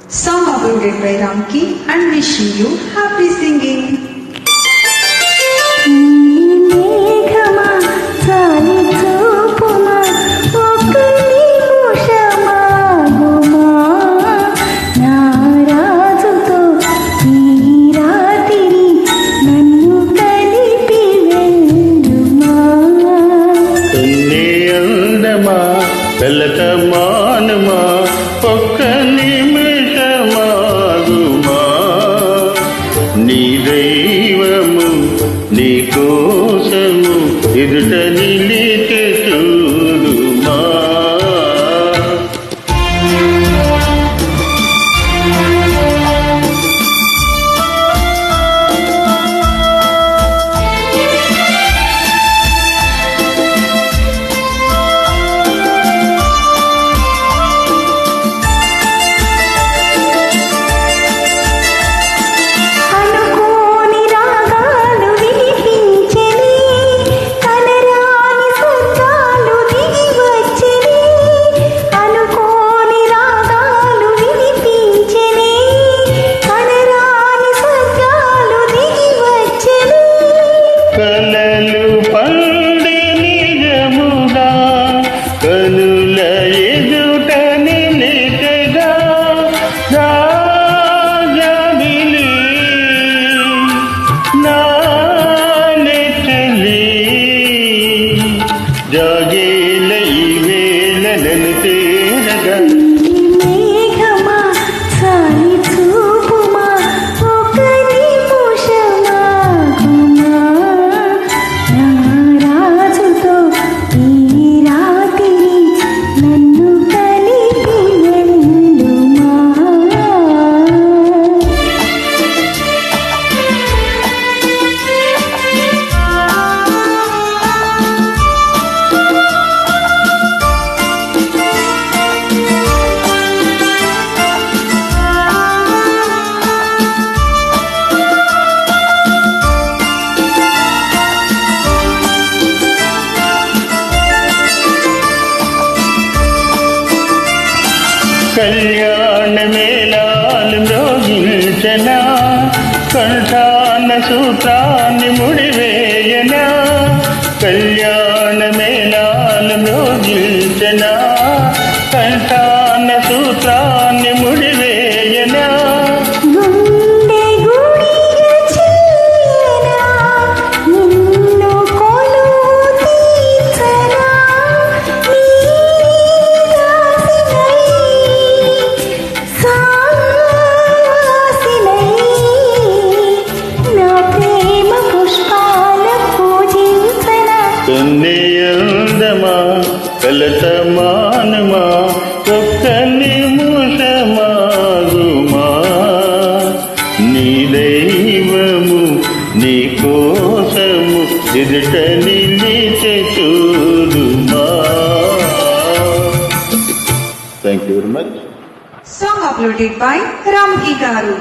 Song uploaded by Ramki and wishing you happy singing. వెలకమానమా ఒక్క నిమిషమాగుమా నీ దైవము నీ కోసము ఎదుట నిలిచి చూడుమా కలలు పండి నిజముగా కనుల ఎదుట నిలిచెగా రాజమిలి నా నెచ్చలి జాగేల ఈ వేళ నన్ను తేరగా కళ్యాణ మేళాలు మ్రోగించనా కంఠాన సూత్రాన్ని ముడివేయనా కళ్యాణ మేళాలు మ్రోగించనా కంఠాన సూత్రాన్ని ముడివేయనా కన్యయందమా కలతమానమా ఒక్క నిమిషమాగుమా నీ దైవము నీ కోసము ఎదుట నిలిచి చూడుమా. Thank you very much. Song uploaded by Ramki Garu.